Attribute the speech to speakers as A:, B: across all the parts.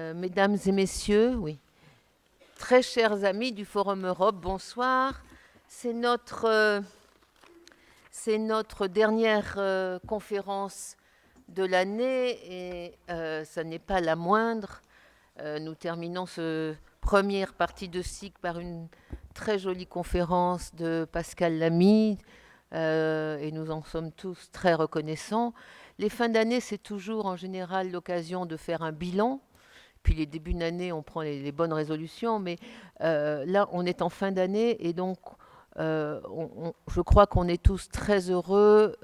A: Mesdames et messieurs, oui, très chers amis du Forum Europe, bonsoir. C'est notre dernière conférence de l'année et ça n'est pas la moindre. Nous terminons cette première partie de cycle par une très jolie conférence de Pascal Lamy et nous en sommes tous très reconnaissants. Les fins d'année, c'est toujours en général l'occasion de faire un bilan. Puis les débuts d'année, on prend les bonnes résolutions, mais là, on est en fin d'année et donc je crois qu'on est tous très heureux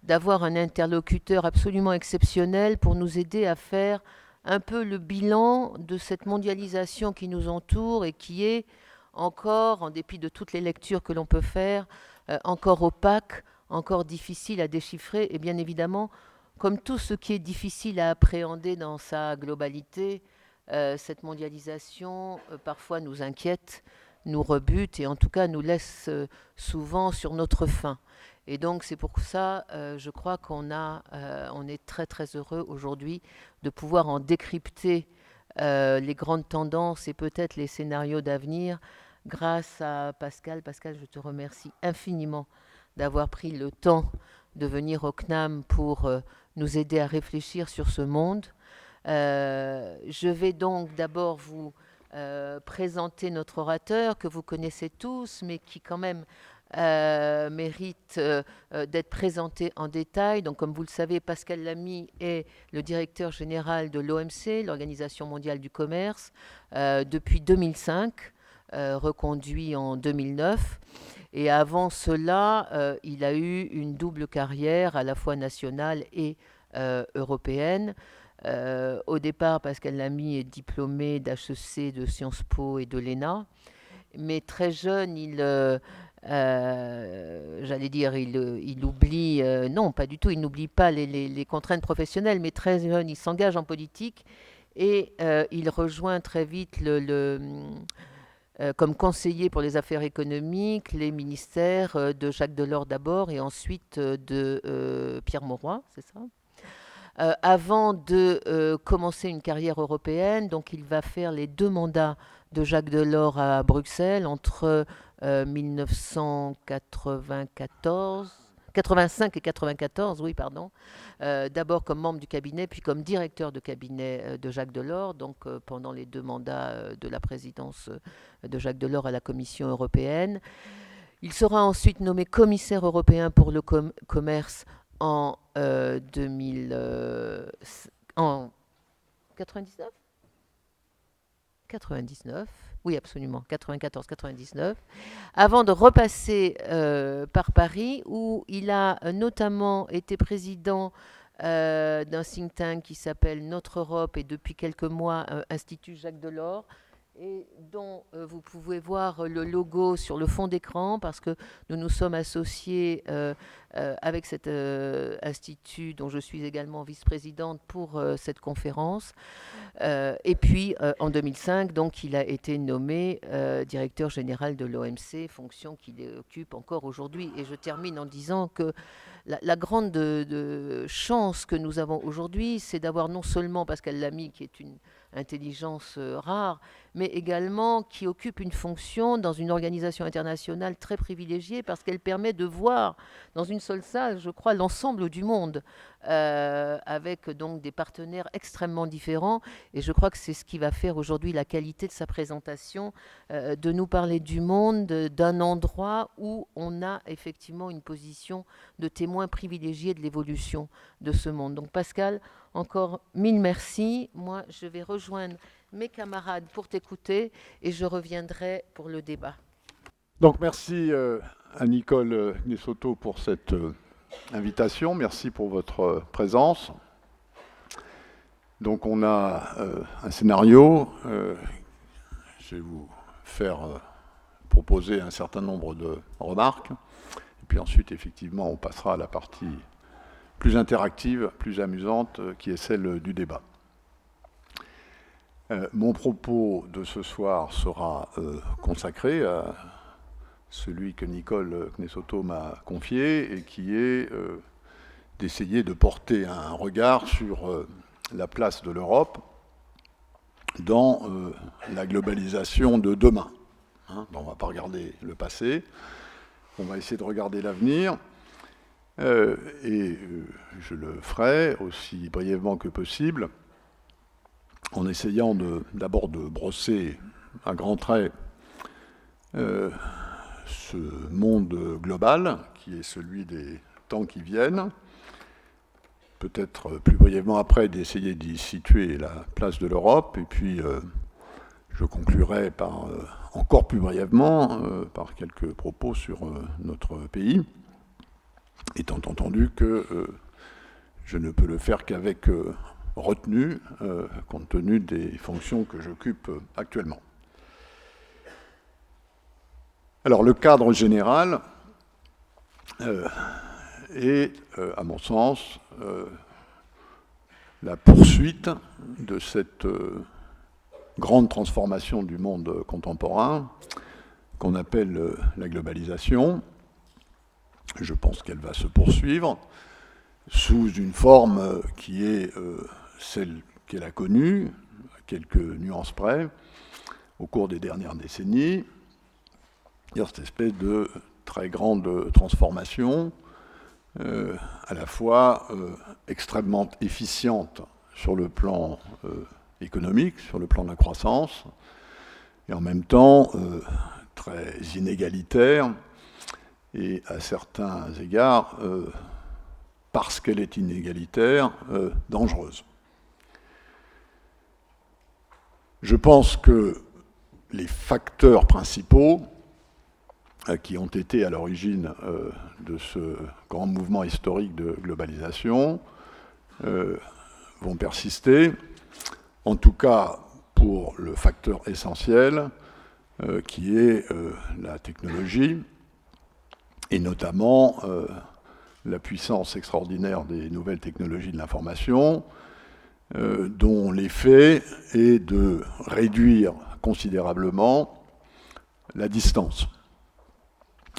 A: d'avoir un interlocuteur absolument exceptionnel pour nous aider à faire un peu le bilan de cette mondialisation qui nous entoure et qui est encore, en dépit de toutes les lectures que l'on peut faire, encore opaque, encore difficile à déchiffrer et bien évidemment comme tout ce qui est difficile à appréhender dans sa globalité, cette mondialisation parfois nous inquiète, nous rebute et en tout cas nous laisse souvent sur notre faim. Et donc c'est pour ça, je crois on est très très heureux aujourd'hui de pouvoir en décrypter les grandes tendances et peut-être les scénarios d'avenir grâce à Pascal. Pascal, je te remercie infiniment d'avoir pris le temps de venir au CNAM pour nous aider à réfléchir sur ce monde. Je vais donc d'abord vous présenter notre orateur que vous connaissez tous, mais qui quand même mérite d'être présenté en détail. Donc, comme vous le savez, Pascal Lamy est le directeur général de l'OMC, l'Organisation mondiale du commerce, depuis 2005, reconduit en 2009. Et avant cela, il a eu une double carrière, à la fois nationale et européenne. Au départ, Pascal Lamy est diplômé d'HEC, de Sciences Po et de l'ENA. Mais très jeune, j'allais dire, il oublie, non, pas du tout, il n'oublie pas les contraintes professionnelles, mais très jeune, il s'engage en politique et il rejoint très vite comme conseiller pour les affaires économiques, les ministères de Jacques Delors d'abord et ensuite de Pierre Mauroy, c'est ça avant de commencer une carrière européenne. Donc il va faire les 2 mandats de Jacques Delors à Bruxelles entre 85 et 94, oui, pardon. D'abord comme membre du cabinet, puis comme directeur de cabinet de Jacques Delors, donc pendant les 2 mandats de la présidence de Jacques Delors à la Commission européenne. Il sera ensuite nommé commissaire européen pour le commerce en 99 99, oui absolument, 94-99, avant de repasser par Paris, où il a notamment été président d'un think tank qui s'appelle Notre Europe et depuis quelques mois Institut Jacques Delors, et dont vous pouvez voir le logo sur le fond d'écran parce que nous nous sommes associés avec cet institut dont je suis également vice-présidente pour cette conférence. Et puis en 2005, donc, il a été nommé directeur général de l'OMC, fonction qu'il occupe encore aujourd'hui. Et je termine en disant que la grande chance que nous avons aujourd'hui, c'est d'avoir non seulement Pascal Lamy, qui est une intelligence rare, mais également qui occupe une fonction dans une organisation internationale très privilégiée parce qu'elle permet de voir dans une seule salle, je crois, l'ensemble du monde, avec donc des partenaires extrêmement différents. Et je crois que c'est ce qui va faire aujourd'hui la qualité de sa présentation, de nous parler du monde, d'un endroit où on a effectivement une position de témoin privilégié de l'évolution de ce monde. Donc Pascal, encore 1000 merci. Moi, je vais rejoindre mes camarades pour t'écouter et je reviendrai pour le débat.
B: Donc merci à Nicole Gnessotto pour cette invitation. Merci pour votre présence. Donc on a un scénario. Je vais vous faire proposer un certain nombre de remarques. Et puis ensuite, effectivement, on passera à la partie plus interactive, plus amusante, qui est celle du débat. Mon propos de ce soir sera consacré à celui que Nicole Gnessotto m'a confié et qui est d'essayer de porter un regard sur la place de l'Europe dans la globalisation de demain. Hein, on ne va pas regarder le passé, on va essayer de regarder l'avenir, et je le ferai aussi brièvement que possible, en essayant d'abord de brosser à grands traits ce monde global, qui est celui des temps qui viennent, peut-être plus brièvement après d'essayer d'y situer la place de l'Europe, et puis je conclurai par, encore plus brièvement par quelques propos sur notre pays, étant entendu que je ne peux le faire qu'avec retenue, compte tenu des fonctions que j'occupe actuellement. Alors, le cadre général est, à mon sens, la poursuite de cette grande transformation du monde contemporain qu'on appelle la globalisation. Je pense qu'elle va se poursuivre sous une forme qui est celle qu'elle a connue, à quelques nuances près, au cours des dernières décennies. C'est-à-dire cette espèce de très grande transformation, à la fois extrêmement efficiente sur le plan économique, sur le plan de la croissance, et en même temps très inégalitaire, et à certains égards, parce qu'elle est inégalitaire, dangereuse. Je pense que les facteurs principaux qui ont été à l'origine de ce grand mouvement historique de globalisation vont persister, en tout cas pour le facteur essentiel qui est la technologie, et notamment la puissance extraordinaire des nouvelles technologies de l'information, dont l'effet est de réduire considérablement la distance.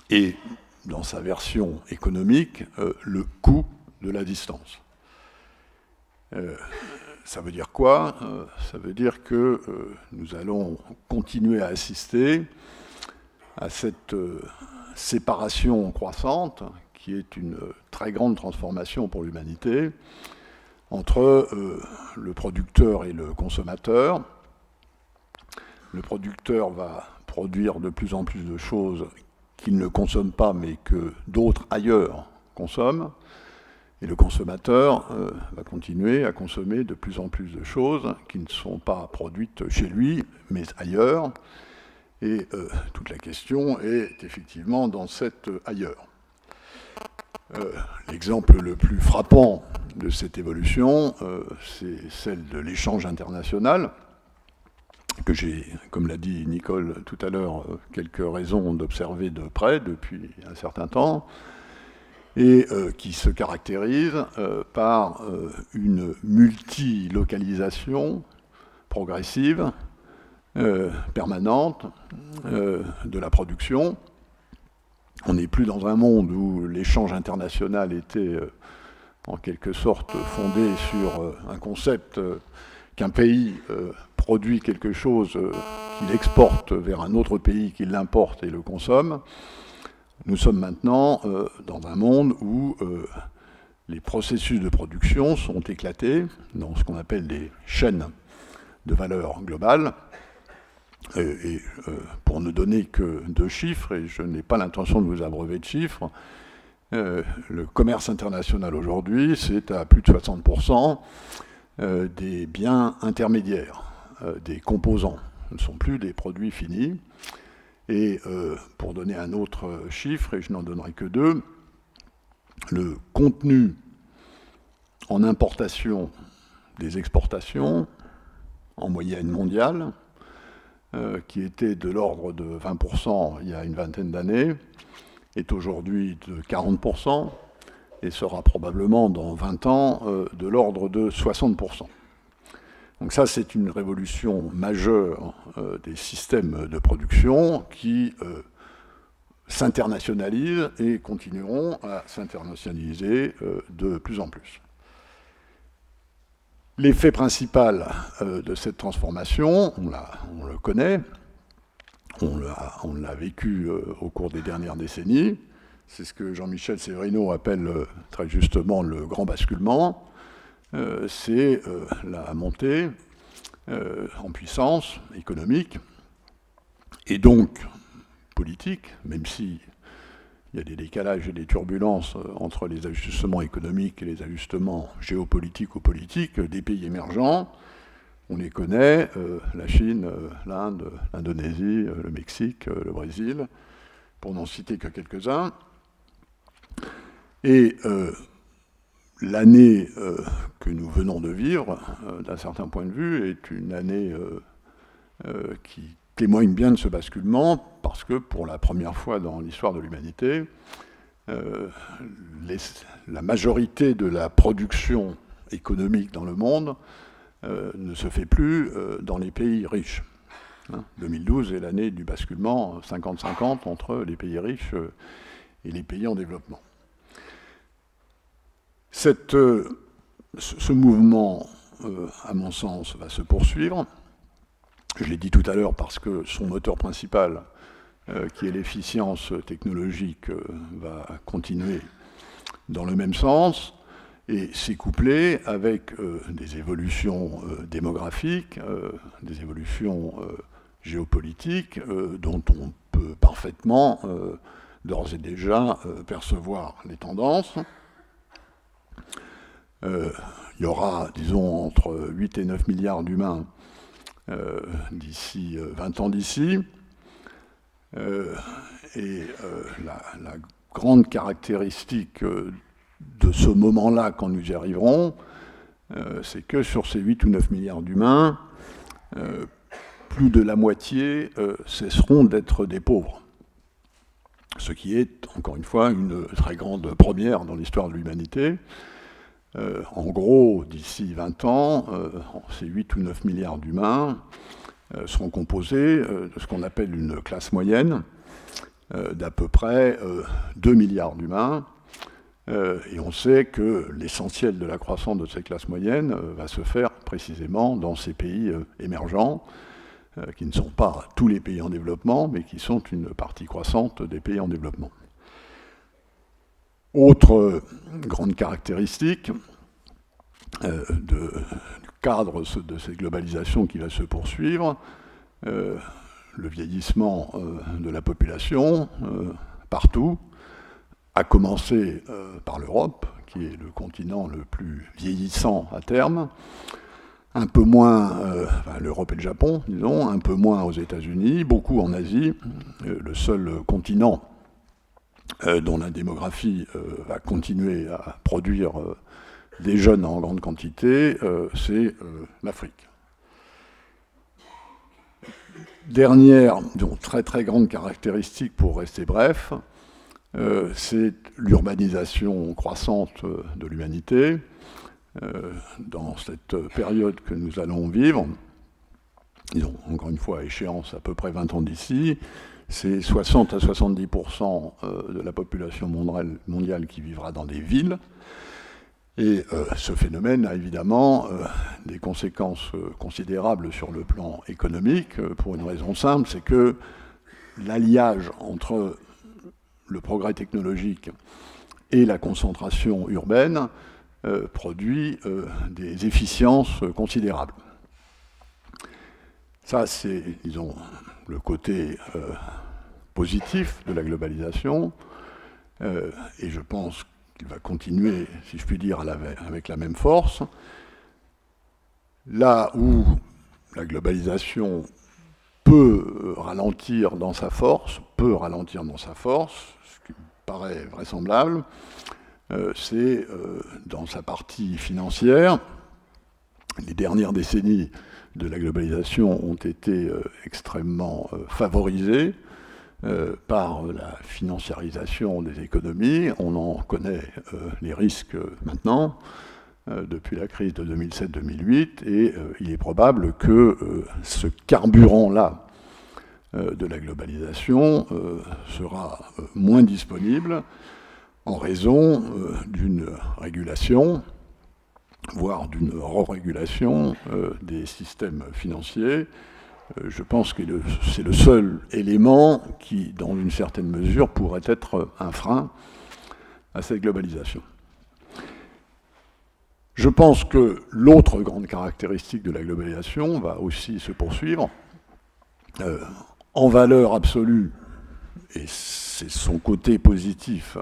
B: Et, dans sa version économique, le coût de la distance. Ça veut dire quoi ? Ça veut dire que nous allons continuer à assister à cette séparation croissante, qui est une très grande transformation pour l'humanité, entre le producteur et le consommateur. Le producteur va produire de plus en plus de choses qu'il ne consomme pas, mais que d'autres ailleurs consomment. Et le consommateur va continuer à consommer de plus en plus de choses qui ne sont pas produites chez lui, mais ailleurs. Et toute la question est effectivement dans cet ailleurs. L'exemple le plus frappant de cette évolution, c'est celle de l'échange international, que j'ai, comme l'a dit Nicole tout à l'heure, quelques raisons d'observer de près depuis un certain temps, et qui se caractérise par une multilocalisation progressive, permanente, de la production. On n'est plus dans un monde où l'échange international était en quelque sorte fondé sur un concept qu'un pays produit quelque chose qu'il exporte vers un autre pays qui l'importe et le consomme. Nous sommes maintenant dans un monde où les processus de production sont éclatés dans ce qu'on appelle des chaînes de valeur globale. Et pour ne donner que 2 chiffres, et je n'ai pas l'intention de vous abreuver de chiffres, le commerce international aujourd'hui, c'est à plus de 60% des biens intermédiaires, des composants. Ce ne sont plus des produits finis. Et pour donner un autre chiffre, et je n'en donnerai que 2, le contenu en importation des exportations, en moyenne mondiale, qui était de l'ordre de 20% il y a une vingtaine d'années, est aujourd'hui de 40%, et sera probablement dans 20 ans de l'ordre de 60%. Donc ça, c'est une révolution majeure des systèmes de production qui s'internationalisent et continueront à s'internationaliser de plus en plus. L'effet principal de cette transformation, on le connaît, on l'a vécu au cours des dernières décennies. C'est ce que Jean-Michel Severino appelle très justement le grand basculement. C'est la montée en puissance économique et donc politique, même si il y a des décalages et des turbulences entre les ajustements économiques et les ajustements géopolitiques ou politiques des pays émergents. On les connaît, la Chine, l'Inde, l'Indonésie, le Mexique, le Brésil, pour n'en citer que quelques-uns. Et l'année que nous venons de vivre, d'un certain point de vue, est une année qui témoigne bien de ce basculement, parce que pour la première fois dans l'histoire de l'humanité, la majorité de la production économique dans le monde ne se fait plus dans les pays riches. 2012 est l'année du basculement 50-50 entre les pays riches et les pays en développement. Ce mouvement, à mon sens, va se poursuivre. Je l'ai dit tout à l'heure parce que son moteur principal, qui est l'efficience technologique, va continuer dans le même sens et s'est couplé avec des évolutions démographiques, des évolutions géopolitiques dont on peut parfaitement d'ores et déjà percevoir les tendances. Il y aura, disons, entre 8 et 9 milliards d'humains d'ici 20 ans d'ici. Et la grande caractéristique de ce moment-là, quand nous y arriverons, c'est que sur ces 8 ou 9 milliards d'humains, plus de la moitié cesseront d'être des pauvres. Ce qui est, encore une fois, une très grande première dans l'histoire de l'humanité. En gros, d'ici 20 ans, ces 8 ou 9 milliards d'humains seront composés de ce qu'on appelle une classe moyenne d'à peu près 2 milliards d'humains. Et on sait que l'essentiel de la croissance de ces classes moyennes va se faire précisément dans ces pays émergents, qui ne sont pas tous les pays en développement, mais qui sont une partie croissante des pays en développement. Autre grande caractéristique du cadre de cette globalisation qui va se poursuivre, le vieillissement de la population partout, à commencer par l'Europe, qui est le continent le plus vieillissant à terme, un peu moins, l'Europe et le Japon, disons, un peu moins aux États-Unis, beaucoup en Asie, le seul continent dont la démographie va continuer à produire des jeunes en grande quantité, c'est l'Afrique. Dernière, donc très très grande caractéristique pour rester bref, c'est l'urbanisation croissante de l'humanité. Dans cette période que nous allons vivre, disons encore une fois à échéance à peu près 20 ans d'ici, c'est 60 à 70% de la population mondiale qui vivra dans des villes. Et ce phénomène a évidemment des conséquences considérables sur le plan économique, pour une raison simple, c'est que l'alliage entre le progrès technologique et la concentration urbaine produit des efficiences considérables. Ça, c'est, disons, le côté positif de la globalisation, et je pense qu'il va continuer, si je puis dire, avec la même force. Là où la globalisation peut ralentir dans sa force, ce qui me paraît vraisemblable, c'est dans sa partie financière. Les dernières décennies de la globalisation ont été extrêmement favorisées par la financiarisation des économies. On en connaît les risques maintenant, depuis la crise de 2007-2008, et il est probable que ce carburant-là de la globalisation sera moins disponible en raison d'une régulation voire d'une re-régulation des systèmes financiers. Je pense que c'est le seul élément qui, dans une certaine mesure, pourrait être un frein à cette globalisation. Je pense que l'autre grande caractéristique de la globalisation va aussi se poursuivre. En valeur absolue, et c'est son côté positif,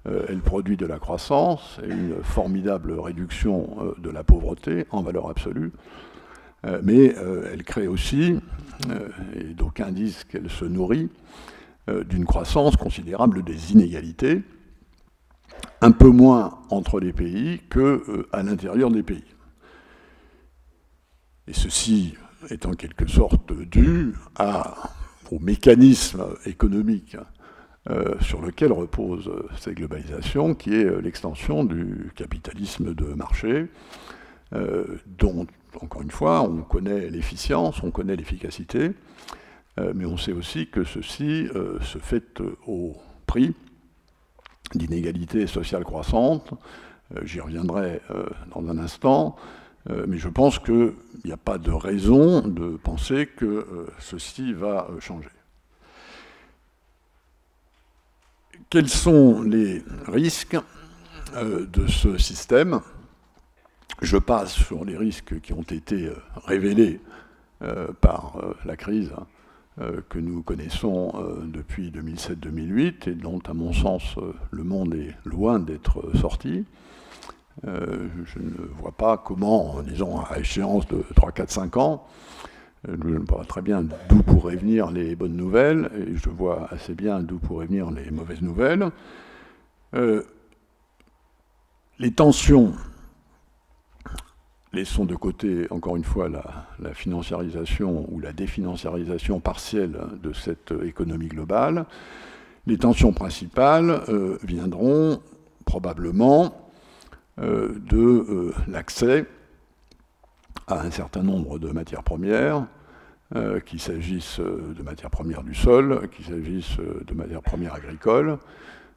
B: elle produit de la croissance et une formidable réduction de la pauvreté en valeur absolue, mais elle crée aussi, et d'aucuns disent qu'elle se nourrit, d'une croissance considérable des inégalités, un peu moins entre les pays qu'à l'intérieur des pays. Et ceci est en quelque sorte dû au mécanisme économique sur lequel repose cette globalisation, qui est l'extension du capitalisme de marché, dont, encore une fois, on connaît l'efficience, on connaît l'efficacité, mais on sait aussi que ceci se fait au prix d'inégalités sociales croissantes. J'y reviendrai dans un instant, mais je pense qu'il n'y a pas de raison de penser que ceci va changer. Quels sont les risques de ce système ? Je passe sur les risques qui ont été révélés par la crise que nous connaissons depuis 2007-2008 et dont, à mon sens, le monde est loin d'être sorti. Je ne vois pas comment, disons, à échéance de 3, 4, 5 ans, je ne vois pas très bien d'où pourraient venir les bonnes nouvelles, et je vois assez bien d'où pourraient venir les mauvaises nouvelles. Les tensions, laissons de côté, encore une fois, la financiarisation ou la définanciarisation partielle de cette économie globale. Les tensions principales viendront probablement de l'accès à un certain nombre de matières premières, qu'il s'agisse de matières premières du sol, qu'il s'agisse de matières premières agricoles,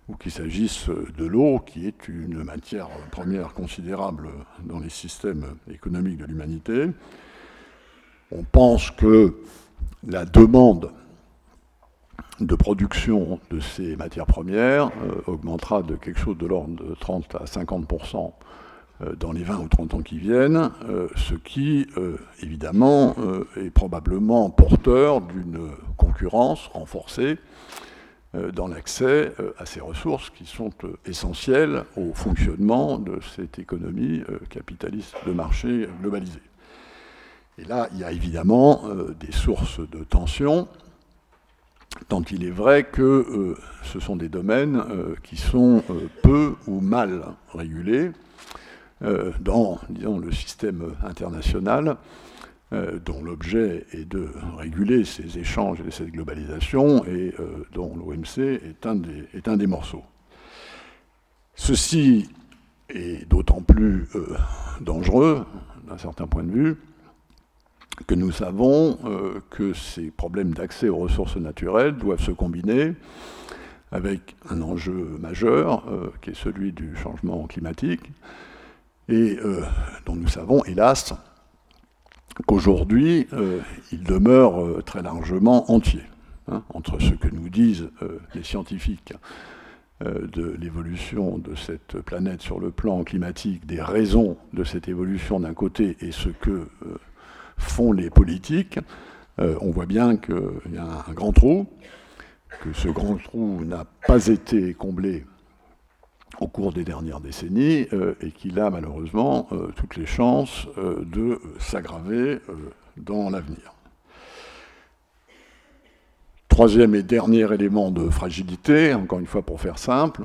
B: ou qu'il s'agisse de l'eau, qui est une matière première considérable dans les systèmes économiques de l'humanité. On pense que la demande de production de ces matières premières augmentera de quelque chose de l'ordre de 30 à 50% dans les 20 ou 30 ans qui viennent, ce qui, évidemment, est probablement porteur d'une concurrence renforcée dans l'accès à ces ressources qui sont essentielles au fonctionnement de cette économie capitaliste de marché globalisée. Et là, il y a évidemment des sources de tension, tant il est vrai que ce sont des domaines qui sont peu ou mal régulés dans, disons, le système international, dont l'objet est de réguler ces échanges et cette globalisation, et dont l'OMC est un des morceaux. Ceci est d'autant plus dangereux, d'un certain point de vue, que nous savons que ces problèmes d'accès aux ressources naturelles doivent se combiner avec un enjeu majeur, qui est celui du changement climatique, et dont nous savons, hélas, qu'aujourd'hui, il demeure très largement entier, entre ce que nous disent les scientifiques de l'évolution de cette planète sur le plan climatique, des raisons de cette évolution d'un côté, et ce que font les politiques. On voit bien qu'il y a un grand trou, que ce grand trou n'a pas été comblé au cours des dernières décennies, et qu'il a malheureusement toutes les chances de s'aggraver dans l'avenir. Troisième et dernier élément de fragilité, encore une fois pour faire simple,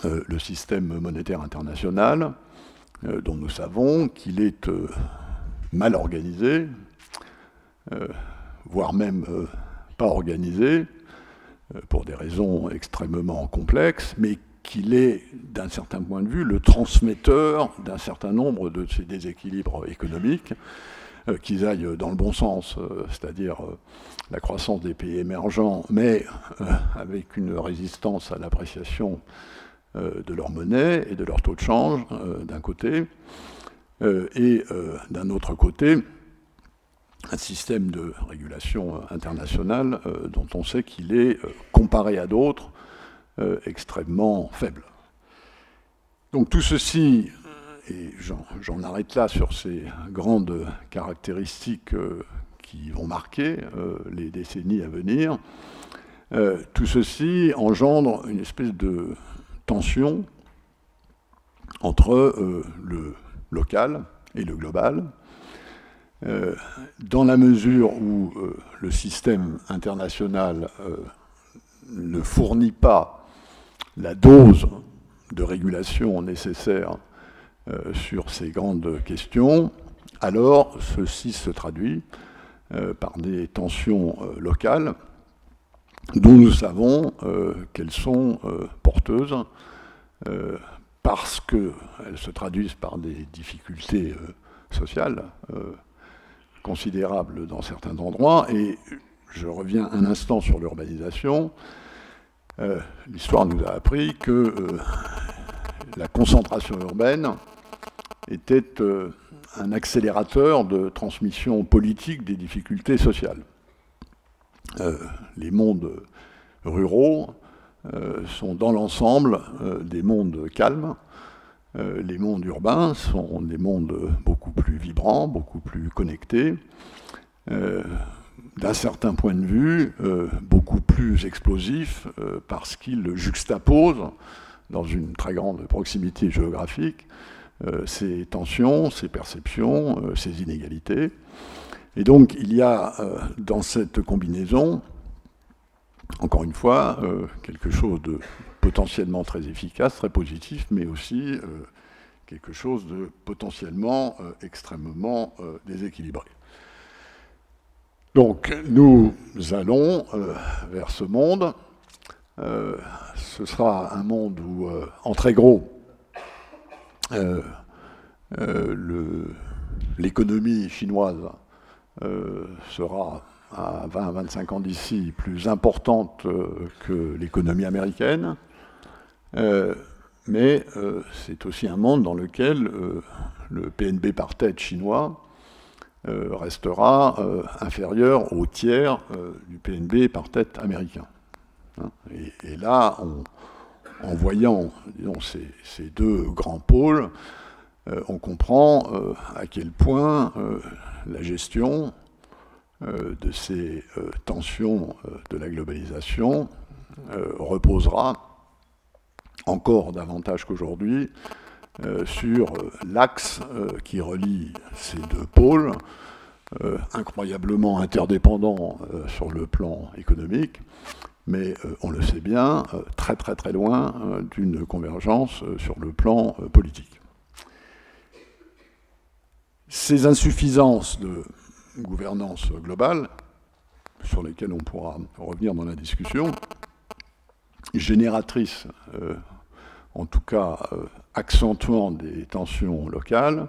B: le système monétaire international, dont nous savons qu'il est mal organisé, voire même pas organisé, pour des raisons extrêmement complexes, mais qu'il est, d'un certain point de vue, le transmetteur d'un certain nombre de ces déséquilibres économiques, qu'ils aillent dans le bon sens, c'est-à-dire la croissance des pays émergents, mais avec une résistance à l'appréciation de leur monnaie et de leur taux de change, d'un côté, et d'un autre côté, un système de régulation internationale dont on sait qu'il est, comparé à d'autres, extrêmement faible. Donc tout ceci, et j'en arrête là sur ces grandes caractéristiques qui vont marquer les décennies à venir, tout ceci engendre une espèce de tension entre le local et le global, dans la mesure où le système international ne fournit pas la dose de régulation nécessaire sur ces grandes questions, alors ceci se traduit par des tensions locales dont nous savons qu'elles sont porteuses parce qu'elles se traduisent par des difficultés sociales considérables dans certains endroits. Et je reviens un instant sur l'urbanisation. L'histoire nous a appris que la concentration urbaine était un accélérateur de transmission politique des difficultés sociales. Les mondes ruraux sont dans l'ensemble des mondes calmes. Les mondes urbains sont des mondes beaucoup plus vibrants, beaucoup plus connectés, d'un certain point de vue, beaucoup plus explosifs parce qu'ils juxtaposent, dans une très grande proximité géographique, ces tensions, ces perceptions, ces inégalités. Et donc il y a dans cette combinaison, encore une fois, quelque chose de potentiellement très efficace, très positif, mais aussi quelque chose de potentiellement extrêmement déséquilibré. Donc nous allons vers ce monde. Ce sera un monde où, en très gros, l'économie chinoise sera à 20-25 ans d'ici plus importante que l'économie américaine, mais c'est aussi un monde dans lequel le PNB par tête chinois restera inférieur au tiers du PNB par tête américain. Et là, en voyant disons, ces deux grands pôles, on comprend à quel point la gestion de ces tensions de la globalisation reposera encore davantage qu'aujourd'hui sur l'axe qui relie ces deux pôles, incroyablement interdépendants sur le plan économique, mais on le sait bien, très très très loin d'une convergence sur le plan politique. Ces insuffisances de gouvernance globale, sur lesquelles on pourra revenir dans la discussion, génératrices, en tout cas accentuant des tensions locales,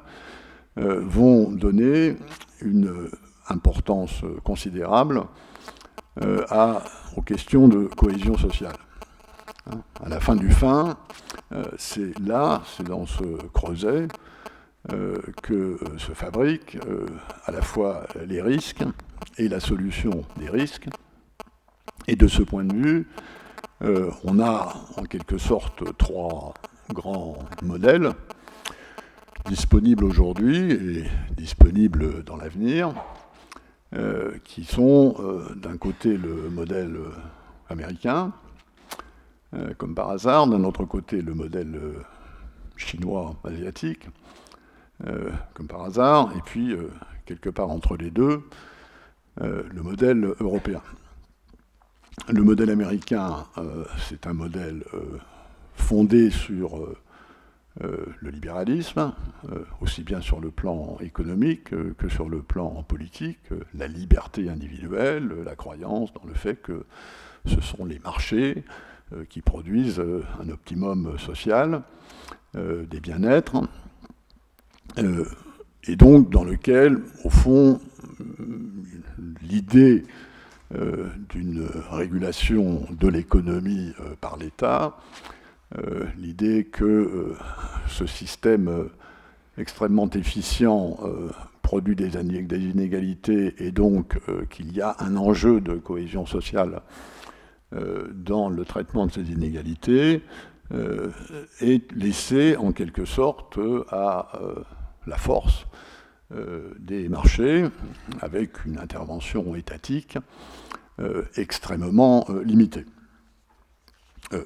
B: vont donner une importance considérable aux questions de cohésion sociale. À la fin du fin, c'est dans ce creuset que se fabriquent à la fois les risques et la solution des risques. Et de ce point de vue, on a en quelque sorte trois grands modèles disponibles aujourd'hui et disponibles dans l'avenir, qui sont d'un côté le modèle américain, comme par hasard, d'un autre côté le modèle chinois asiatique, comme par hasard, et puis quelque part entre les deux, le modèle européen. Le modèle américain, c'est un modèle fondé sur le libéralisme, aussi bien sur le plan économique que sur le plan politique, la liberté individuelle, la croyance dans le fait que ce sont les marchés qui produisent un optimum social, des bien-être, et donc dans lequel, au fond, l'idée d'une régulation de l'économie par l'État l'idée que ce système extrêmement efficient produit des inégalités et donc qu'il y a un enjeu de cohésion sociale dans le traitement de ces inégalités est laissé en quelque sorte à la force des marchés avec une intervention étatique extrêmement limitée.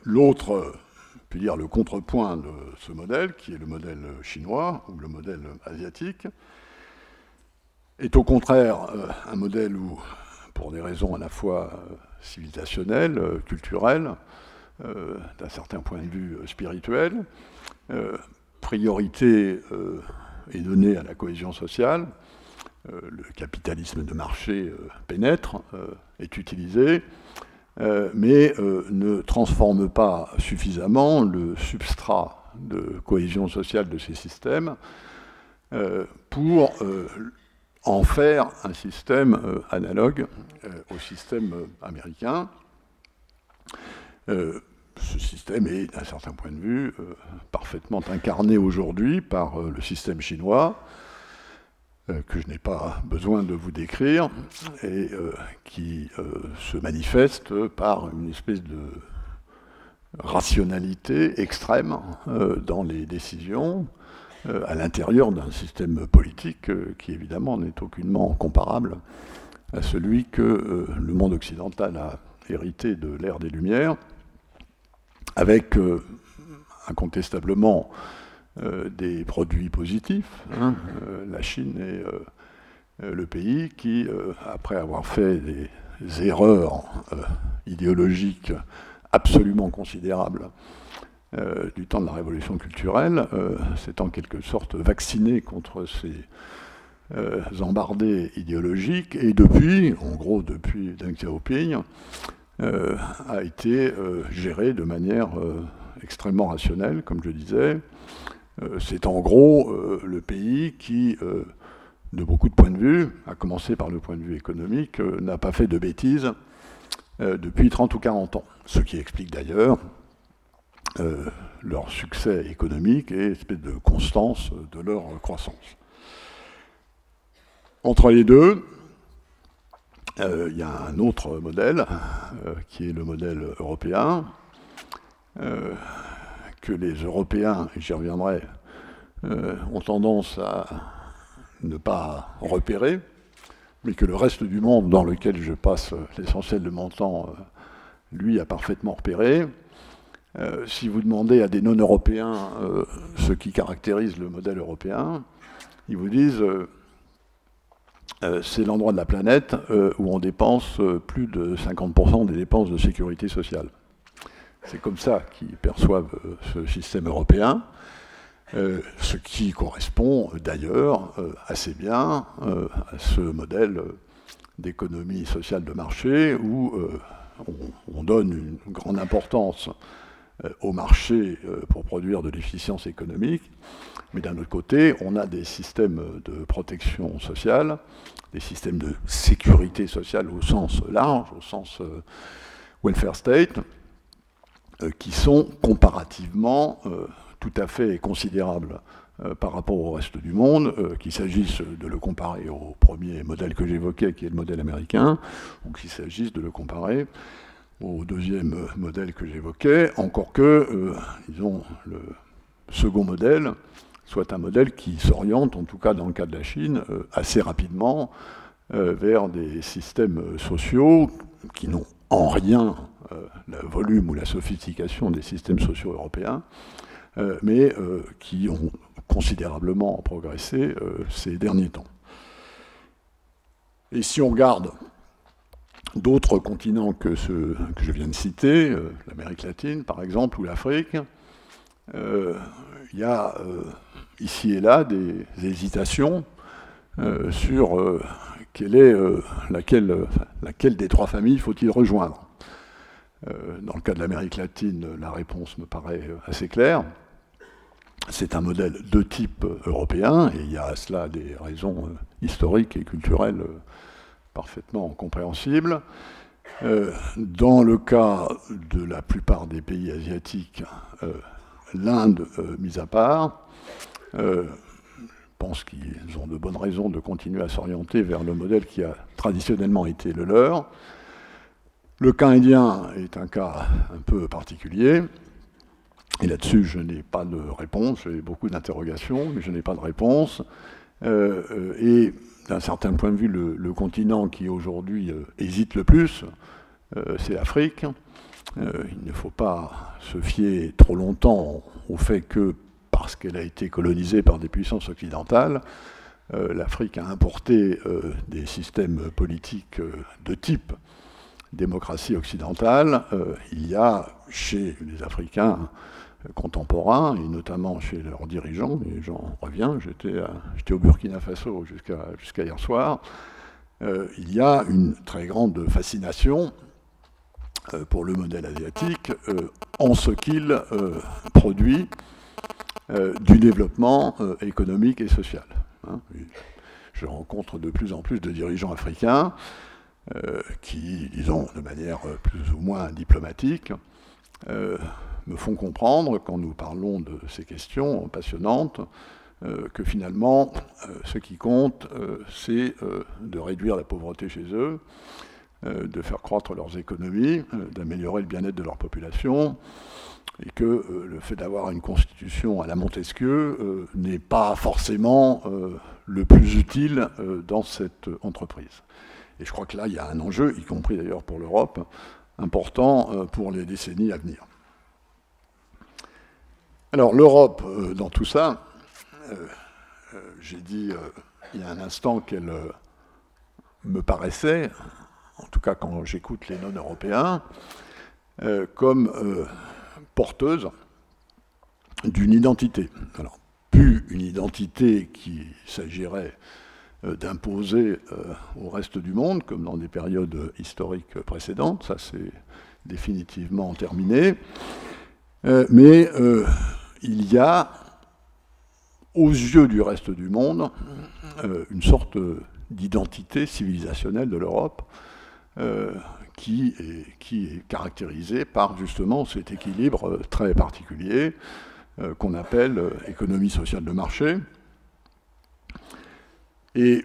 B: L'autre, on peut dire le contrepoint de ce modèle, qui est le modèle chinois ou le modèle asiatique, est au contraire un modèle où, pour des raisons à la fois civilisationnelles, culturelles, d'un certain point de vue spirituel, priorité est donnée à la cohésion sociale, le capitalisme de marché pénètre, est utilisé, mais ne transforme pas suffisamment le substrat de cohésion sociale de ces systèmes pour en faire un système analogue au système américain. Ce système est, d'un certain point de vue, parfaitement incarné aujourd'hui par le système chinois, que je n'ai pas besoin de vous décrire, et qui se manifeste par une espèce de rationalité extrême dans les décisions, à l'intérieur d'un système politique qui, évidemment, n'est aucunement comparable à celui que le monde occidental a hérité de l'ère des Lumières, avec incontestablement des produits positifs. La Chine est le pays qui, après avoir fait des erreurs idéologiques absolument considérables du temps de la révolution culturelle, s'est en quelque sorte vacciné contre ces embardées idéologiques, et depuis, en gros depuis Deng Xiaoping, a été géré de manière extrêmement rationnelle, comme je disais. C'est en gros le pays qui, de beaucoup de points de vue, à commencer par le point de vue économique, n'a pas fait de bêtises depuis 30 ou 40 ans. Ce qui explique d'ailleurs leur succès économique et espèce de constance de leur croissance. Entre les deux, il y a un autre modèle, qui est le modèle européen, que les Européens, et j'y reviendrai, ont tendance à ne pas repérer, mais que le reste du monde dans lequel je passe l'essentiel de mon temps, lui, a parfaitement repéré. Si vous demandez à des non-européens ce qui caractérise le modèle européen, ils vous disent c'est l'endroit de la planète où on dépense plus de 50% des dépenses de sécurité sociale. C'est comme ça qu'ils perçoivent ce système européen, ce qui correspond d'ailleurs assez bien à ce modèle d'économie sociale de marché où on donne une grande importance au marché pour produire de l'efficience économique, mais d'un autre côté, on a des systèmes de protection sociale, des systèmes de sécurité sociale au sens large, au sens welfare state, qui sont comparativement tout à fait considérables par rapport au reste du monde, qu'il s'agisse de le comparer au premier modèle que j'évoquais, qui est le modèle américain, ou qu'il s'agisse de le comparer au deuxième modèle que j'évoquais, encore que, disons, le second modèle soit un modèle qui s'oriente, en tout cas dans le cas de la Chine, assez rapidement vers des systèmes sociaux qui n'ont en rien le volume ou la sophistication des systèmes sociaux européens, mais qui ont considérablement progressé ces derniers temps. Et si on regarde d'autres continents que ceux que je viens de citer, l'Amérique latine par exemple, ou l'Afrique, il y a ici et là des hésitations sur laquelle des trois familles faut-il rejoindre. Dans le cas de l'Amérique latine, la réponse me paraît assez claire. C'est un modèle de type européen, et il y a à cela des raisons historiques et culturelles parfaitement compréhensibles. Dans le cas de la plupart des pays asiatiques, l'Inde mise à part, je pense qu'ils ont de bonnes raisons de continuer à s'orienter vers le modèle qui a traditionnellement été le leur. Le cas indien est un cas un peu particulier, et là-dessus je n'ai pas de réponse, j'ai beaucoup d'interrogations, mais je n'ai pas de réponse. Et d'un certain point de vue, le continent qui aujourd'hui hésite le plus, c'est l'Afrique. Il ne faut pas se fier trop longtemps au fait que, parce qu'elle a été colonisée par des puissances occidentales, l'Afrique a importé des systèmes politiques de type démocratie occidentale. Il y a chez les Africains contemporains, et notamment chez leurs dirigeants, et j'en reviens, j'étais au Burkina Faso jusqu'à hier soir, il y a une très grande fascination pour le modèle asiatique en ce qu'il produit du développement économique et social. Je rencontre de plus en plus de dirigeants africains qui, disons, de manière plus ou moins diplomatique, me font comprendre, quand nous parlons de ces questions passionnantes, que finalement, ce qui compte, c'est de réduire la pauvreté chez eux, de faire croître leurs économies, d'améliorer le bien-être de leur population, et que le fait d'avoir une constitution à la Montesquieu n'est pas forcément le plus utile dans cette entreprise. Et je crois que là, il y a un enjeu, y compris d'ailleurs pour l'Europe, important pour les décennies à venir. Alors l'Europe, dans tout ça, j'ai dit il y a un instant qu'elle me paraissait, en tout cas quand j'écoute les non-européens, comme porteuse d'une identité. Alors, plus une identité qu'il s'agirait d'imposer au reste du monde, comme dans des périodes historiques précédentes, ça c'est définitivement terminé, mais il y a, aux yeux du reste du monde, une sorte d'identité civilisationnelle de l'Europe qui est caractérisée par justement cet équilibre très particulier qu'on appelle économie sociale de marché. Et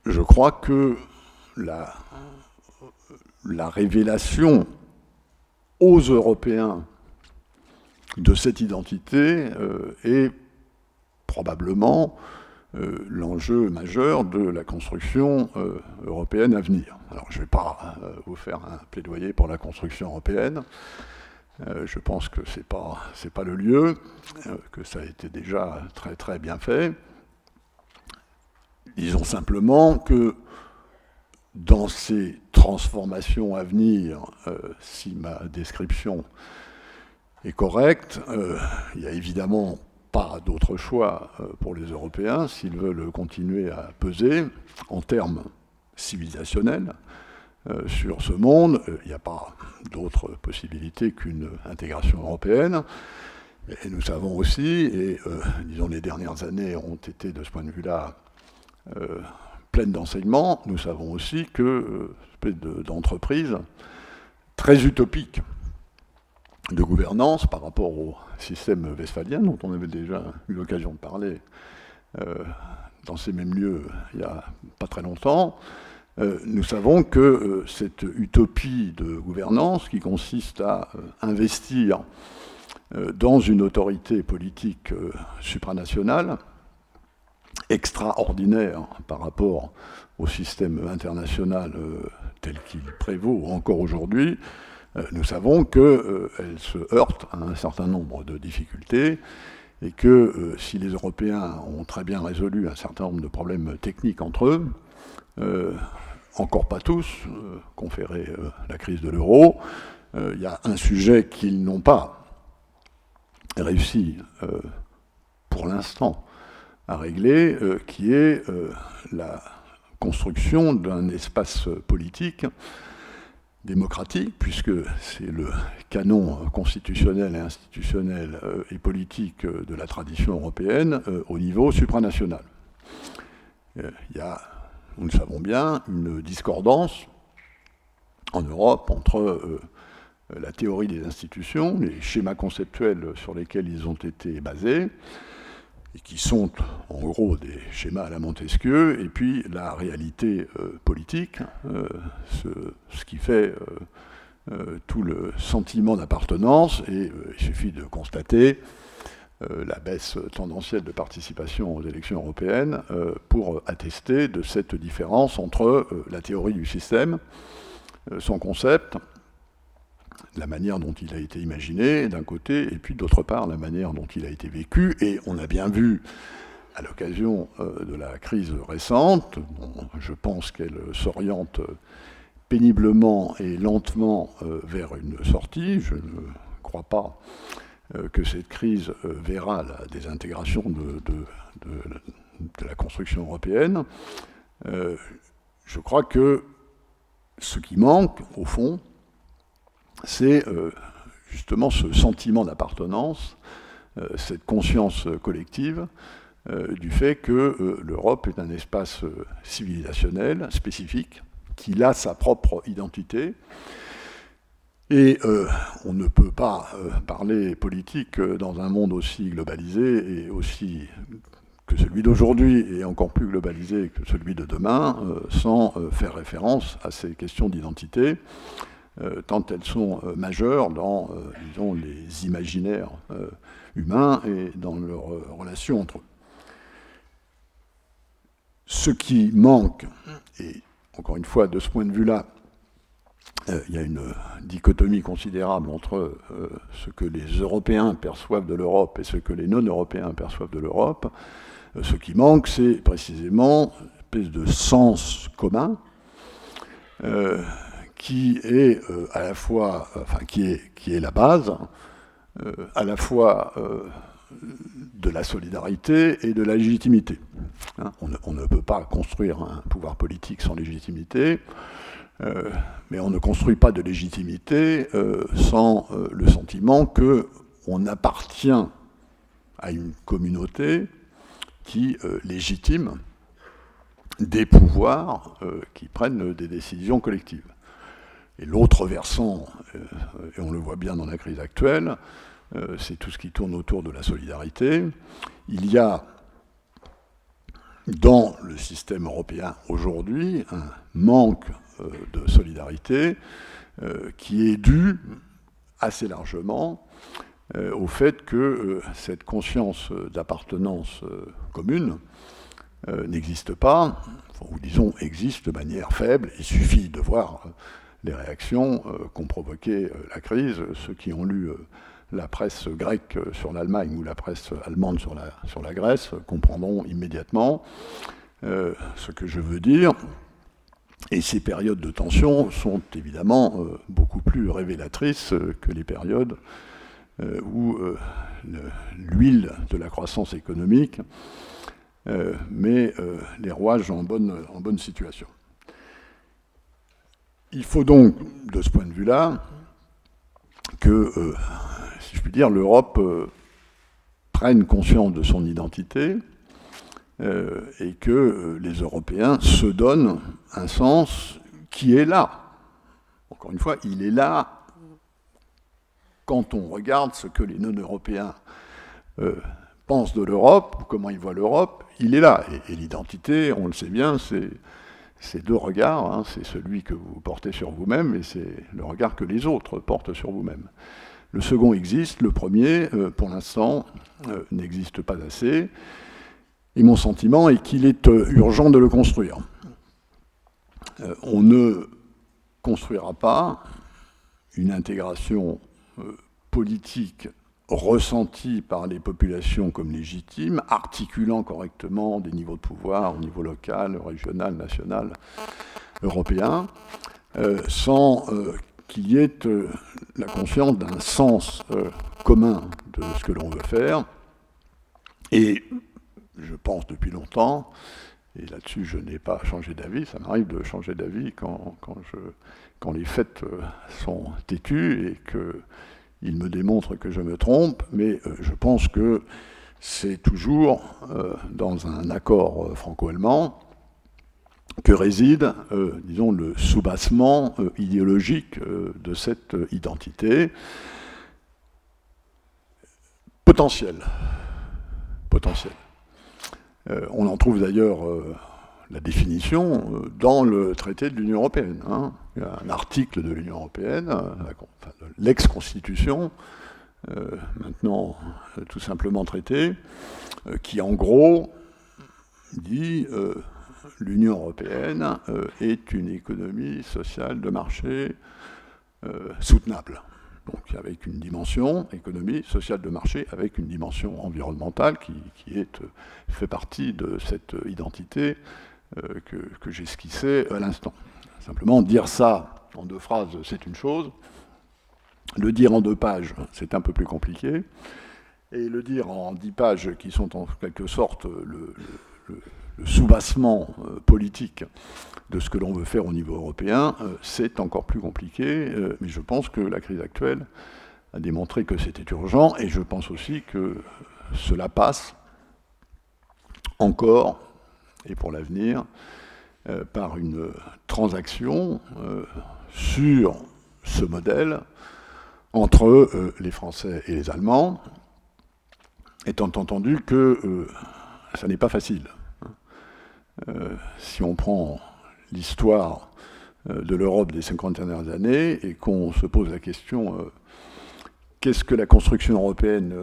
B: je crois que la révélation aux Européens de cette identité est probablement l'enjeu majeur de la construction européenne à venir. Alors je ne vais pas vous faire un plaidoyer pour la construction européenne. Je pense que c'est pas le lieu, que ça a été déjà très très bien fait. Disons simplement que dans ces transformations à venir, si ma description est correcte, il n'y a évidemment pas d'autre choix pour les Européens s'ils veulent continuer à peser en termes civilisationnels sur ce monde. Il n'y a pas d'autre possibilité qu'une intégration européenne. Et nous savons aussi, et disons les dernières années ont été de ce point de vue-là pleines d'enseignements, nous savons aussi que espèce d'entreprise très utopique de gouvernance par rapport au système westphalien, dont on avait déjà eu l'occasion de parler dans ces mêmes lieux il n'y a pas très longtemps, nous savons que cette utopie de gouvernance qui consiste à investir dans une autorité politique supranationale, extraordinaire par rapport au système international tel qu'il prévaut encore aujourd'hui, nous savons qu'elle se heurte à un certain nombre de difficultés et que si les Européens ont très bien résolu un certain nombre de problèmes techniques entre eux, encore pas tous, conféré la crise de l'euro, il y a un sujet qu'ils n'ont pas réussi pour l'instant à régler, qui est la construction d'un espace politique démocratique, puisque c'est le canon constitutionnel et institutionnel et politique de la tradition européenne au niveau supranational. Il y a, nous le savons bien, une discordance en Europe entre la théorie des institutions, les schémas conceptuels sur lesquels ils ont été basés, et qui sont en gros des schémas à la Montesquieu, et puis la réalité politique, ce qui fait tout le sentiment d'appartenance, et il suffit de constater la baisse tendancielle de participation aux élections européennes pour attester de cette différence entre la théorie du système, son concept, la manière dont il a été imaginé d'un côté, et puis d'autre part la manière dont il a été vécu. Et on a bien vu à l'occasion de la crise récente, je pense qu'elle s'oriente péniblement et lentement vers une sortie. Je ne crois pas que cette crise verra la désintégration de la construction européenne. Je crois que ce qui manque, au fond, c'est justement ce sentiment d'appartenance, cette conscience collective du fait que l'Europe est un espace civilisationnel spécifique, qu'il a sa propre identité. Et on ne peut pas parler politique dans un monde aussi globalisé et aussi que celui d'aujourd'hui, et encore plus globalisé que celui de demain, sans faire référence à ces questions d'identité, tant elles sont majeures dans, disons, les imaginaires humains et dans leurs relations entre eux. Ce qui manque, et encore une fois, de ce point de vue-là, il y a une dichotomie considérable entre ce que les Européens perçoivent de l'Europe et ce que les non-Européens perçoivent de l'Europe. Ce qui manque, c'est précisément une espèce de sens commun qui est à la fois, enfin qui est la base, à la fois de la solidarité et de la légitimité. Hein, on ne peut pas construire un pouvoir politique sans légitimité, mais on ne construit pas de légitimité sans le sentiment qu'on appartient à une communauté qui légitime des pouvoirs qui prennent des décisions collectives. Et l'autre versant, et on le voit bien dans la crise actuelle, c'est tout ce qui tourne autour de la solidarité. Il y a dans le système européen aujourd'hui un manque de solidarité qui est dû assez largement au fait que cette conscience d'appartenance commune n'existe pas, ou disons existe de manière faible. Il suffit de voir les réactions qu'ont provoquées la crise. Ceux qui ont lu la presse grecque sur l'Allemagne ou la presse allemande sur la Grèce comprendront immédiatement ce que je veux dire. Et ces périodes de tension sont évidemment beaucoup plus révélatrices que les périodes où l'huile de la croissance économique met les rouages en bonne situation. Il faut donc, de ce point de vue-là, que, si je puis dire, l'Europe prenne conscience de son identité et que les Européens se donnent un sens qui est là. Encore une fois, il est là quand on regarde ce que les non-Européens pensent de l'Europe, comment ils voient l'Europe, il est là. Et l'identité, on le sait bien, c'est deux regards, hein, c'est celui que vous portez sur vous-même et c'est le regard que les autres portent sur vous-même. Le second existe, le premier, pour l'instant, n'existe pas assez. Et mon sentiment est qu'il est urgent de le construire. On ne construira pas une intégration politique ressentie par les populations comme légitime, articulant correctement des niveaux de pouvoir au niveau local, régional, national, européen, sans qu'il y ait la conscience d'un sens commun de ce que l'on veut faire. Et je pense depuis longtemps, et là-dessus je n'ai pas changé d'avis, ça m'arrive de changer d'avis quand les faits sont têtus et qu'ils me démontrent que je me trompe, mais je pense que c'est toujours dans un accord franco-allemand que réside, disons, le soubassement idéologique de cette identité potentielle. On en trouve d'ailleurs la définition dans le traité de l'Union européenne. Hein. Il y a un article de l'Union européenne, l'ex-constitution, maintenant tout simplement traité, qui en gros dit l'Union européenne est une économie sociale de marché soutenable. Donc avec une dimension économie sociale de marché, avec une dimension environnementale qui fait partie de cette identité que j'esquissais à l'instant. Simplement, dire ça en 2 phrases, c'est une chose. Le dire en 2 pages, c'est un peu plus compliqué. Et le dire en 10 pages, qui sont en quelque sorte le soubassement politique de ce que l'on veut faire au niveau européen, c'est encore plus compliqué, mais je pense que la crise actuelle a démontré que c'était urgent, et je pense aussi que cela passe encore, et pour l'avenir, par une transaction sur ce modèle entre les Français et les Allemands, étant entendu que ça n'est pas facile. Si on prend l'histoire de l'Europe des 50 dernières années et qu'on se pose la question qu'est-ce que la construction européenne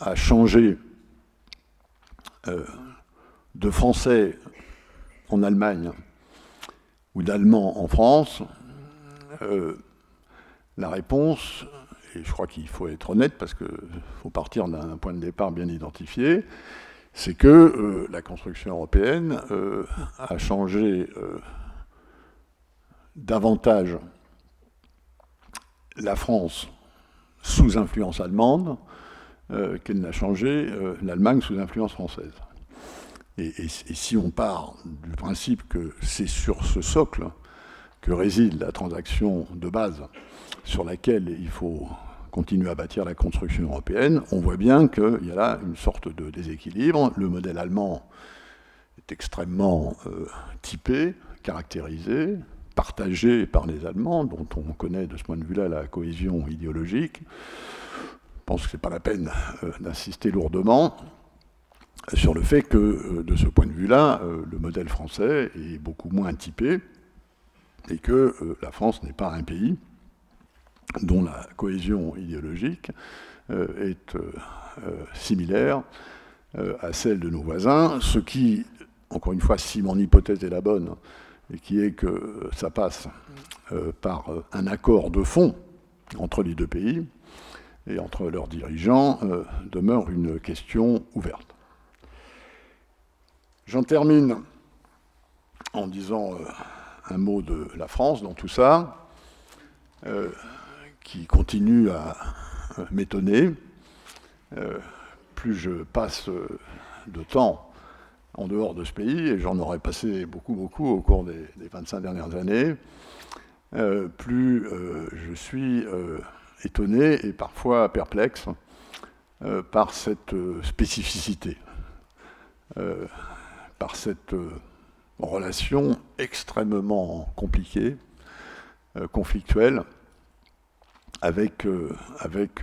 B: a changé de Français en Allemagne ou d'Allemands en France, la réponse, et je crois qu'il faut être honnête parce qu'il faut partir d'un point de départ bien identifié, c'est que la construction européenne a changé davantage la France sous influence allemande qu'elle n'a changé l'Allemagne sous influence française. Et si on part du principe que c'est sur ce socle que réside la transaction de base sur laquelle il faut continuer à bâtir la construction européenne, on voit bien qu'il y a là une sorte de déséquilibre. Le modèle allemand est extrêmement typé, caractérisé, partagé par les Allemands, dont on connaît de ce point de vue-là la cohésion idéologique. Je pense que ce n'est pas la peine d'insister lourdement sur le fait que, de ce point de vue-là, le modèle français est beaucoup moins typé et que la France n'est pas un pays dont la cohésion idéologique est similaire à celle de nos voisins, ce qui, encore une fois, si mon hypothèse est la bonne, et qui est que ça passe par un accord de fond entre les 2 pays et entre leurs dirigeants, demeure une question ouverte. J'en termine en disant un mot de la France dans tout ça, qui continue à m'étonner. Plus je passe de temps en dehors de ce pays, et j'en aurais passé beaucoup au cours des 25 dernières années, plus je suis étonné et parfois perplexe par cette spécificité, par cette relation extrêmement compliquée, conflictuelle, avec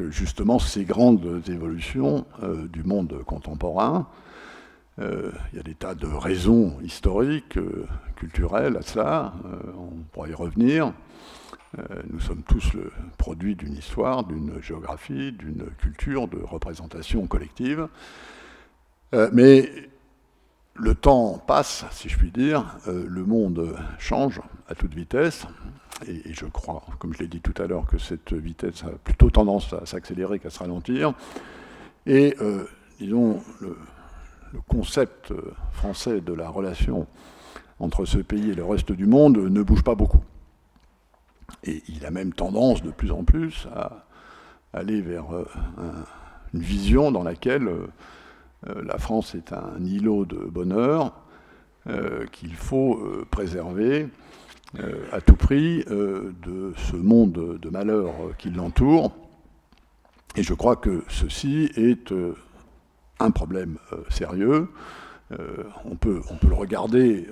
B: justement ces grandes évolutions du monde contemporain. Il y a des tas de raisons historiques, culturelles à cela, on pourra y revenir. Nous sommes tous le produit d'une histoire, d'une géographie, d'une culture, de représentation collective. Mais le temps passe, si je puis dire, le monde change à toute vitesse, et je crois, comme je l'ai dit tout à l'heure, que cette vitesse a plutôt tendance à s'accélérer qu'à se ralentir. Et, disons, le concept français de la relation entre ce pays et le reste du monde ne bouge pas beaucoup. Et il a même tendance de plus en plus à aller vers une vision dans laquelle la France est un îlot de bonheur qu'il faut préserver à tout prix de ce monde de malheur qui l'entoure. Et je crois que ceci est un problème sérieux On peut le regarder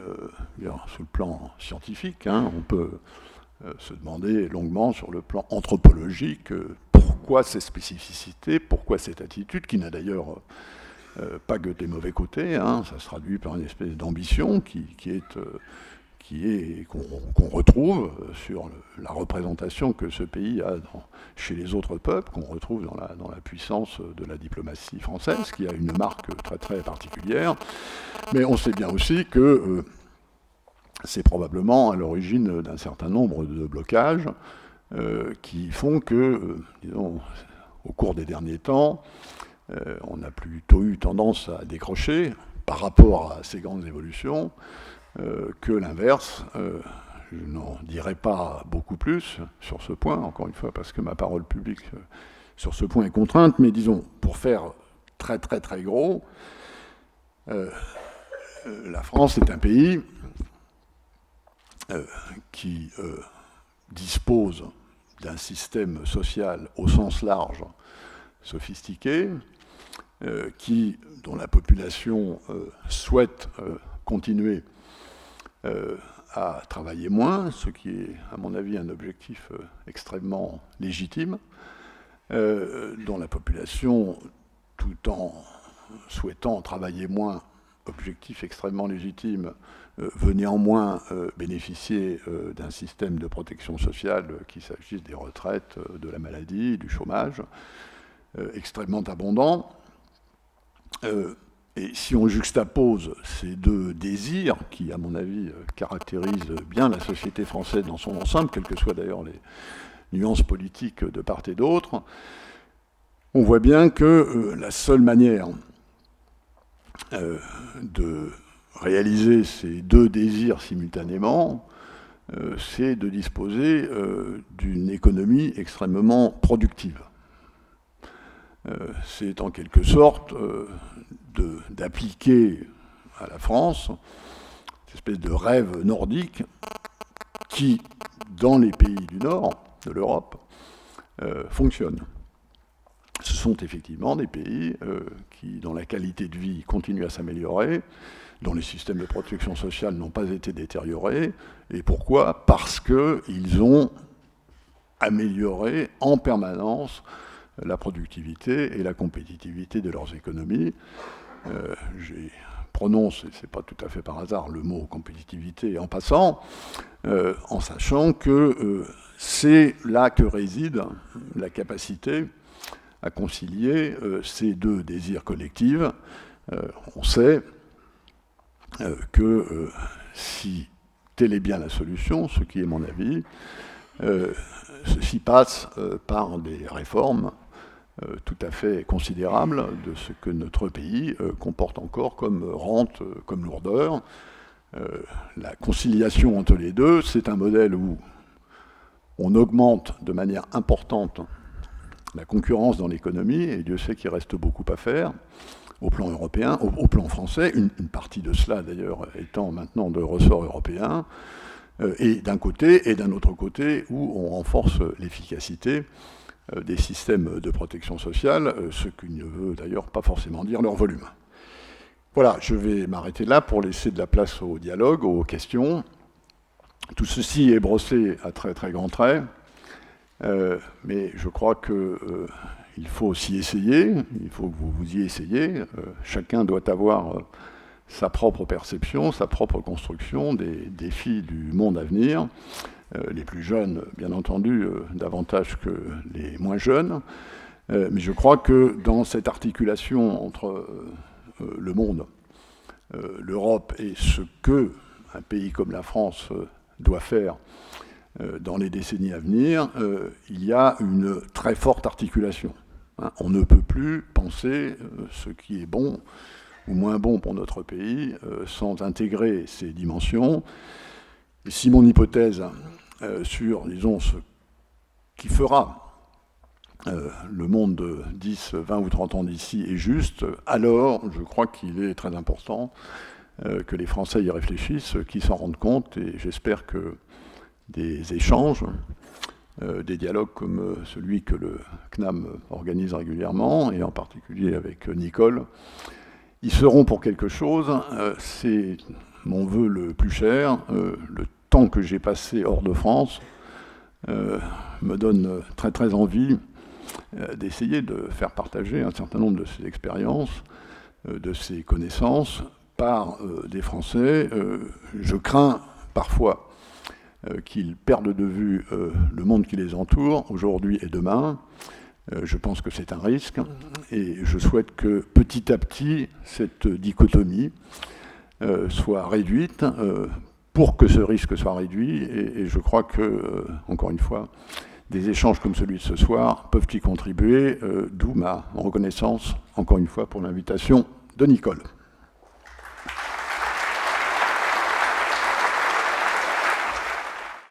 B: sur le plan scientifique, hein, on peut se demander longuement sur le plan anthropologique pourquoi ces spécificités, pourquoi cette attitude, qui n'a d'ailleurs pas que des mauvais côtés, hein, ça se traduit par une espèce d'ambition qu'on retrouve sur la représentation que ce pays a chez les autres peuples, qu'on retrouve dans la puissance de la diplomatie française, qui a une marque très très particulière. Mais on sait bien aussi que c'est probablement à l'origine d'un certain nombre de blocages qui font que, disons, au cours des derniers temps, on a plutôt eu tendance à décrocher par rapport à ces grandes évolutions que l'inverse. Je n'en dirai pas beaucoup plus sur ce point, encore une fois, parce que ma parole publique sur ce point est contrainte, mais disons, pour faire très très très gros, la France est un pays qui dispose d'un système social au sens large sophistiqué, dont la population souhaite continuer à travailler moins, ce qui est, à mon avis, un objectif extrêmement légitime, dont la population, tout en souhaitant travailler moins, objectif extrêmement légitime, veut néanmoins bénéficier d'un système de protection sociale, qu'il s'agisse des retraites, de la maladie, du chômage, extrêmement abondant. Et si on juxtapose ces deux désirs, qui, à mon avis, caractérisent bien la société française dans son ensemble, quelles que soient d'ailleurs les nuances politiques de part et d'autre, on voit bien que la seule manière de réaliser ces deux désirs simultanément, c'est de disposer d'une économie extrêmement productive. C'est en quelque sorte d'appliquer à la France cette espèce de rêve nordique qui, dans les pays du Nord de l'Europe, fonctionne. Ce sont effectivement des pays dont la qualité de vie continue à s'améliorer, dont les systèmes de protection sociale n'ont pas été détériorés. Et pourquoi ? Parce qu'ils ont amélioré en permanence la productivité et la compétitivité de leurs économies. Je prononce, et ce n'est pas tout à fait par hasard, le mot compétitivité en passant, en sachant que c'est là que réside la capacité à concilier ces deux désirs collectifs. On sait que si telle est bien la solution, ce qui est mon avis, ceci passe par des réformes tout à fait considérables de ce que notre pays comporte encore comme rente, comme lourdeur. La conciliation entre les deux, c'est un modèle où on augmente de manière importante la concurrence dans l'économie, et Dieu sait qu'il reste beaucoup à faire au plan européen, au plan français, une partie de cela d'ailleurs étant maintenant de ressort européen, et d'un côté, et d'un autre côté, où on renforce l'efficacité des systèmes de protection sociale, ce qui ne veut d'ailleurs pas forcément dire leur volume. Voilà, je vais m'arrêter là pour laisser de la place au dialogue, aux questions. Tout ceci est brossé à très très grands traits, mais je crois qu'il faut s'y essayer, il faut que vous y essayiez. Chacun doit avoir sa propre perception, sa propre construction des défis du monde à venir. Les plus jeunes, bien entendu, davantage que les moins jeunes. Mais je crois que dans cette articulation entre le monde, l'Europe et ce que un pays comme la France doit faire dans les décennies à venir, il y a une très forte articulation. On ne peut plus penser ce qui est bon ou moins bon pour notre pays sans intégrer ces dimensions. Et si mon hypothèse sur, disons, ce qui fera le monde de 10, 20 ou 30 ans d'ici est juste, alors je crois qu'il est très important que les Français y réfléchissent, qu'ils s'en rendent compte, et j'espère que des échanges, des dialogues comme celui que le CNAM organise régulièrement, et en particulier avec Nicole, ils seront pour quelque chose, c'est mon vœu le plus cher. Le temps que j'ai passé hors de France me donne très très envie d'essayer de faire partager un certain nombre de ces expériences, de ces connaissances par des Français. Je crains parfois qu'ils perdent de vue le monde qui les entoure, aujourd'hui et demain. Je pense que c'est un risque, et je souhaite que petit à petit, cette dichotomie soit réduite, pour que ce risque soit réduit, et je crois que, encore une fois, des échanges comme celui de ce soir peuvent y contribuer, d'où ma reconnaissance, encore une fois, pour l'invitation de Nicole.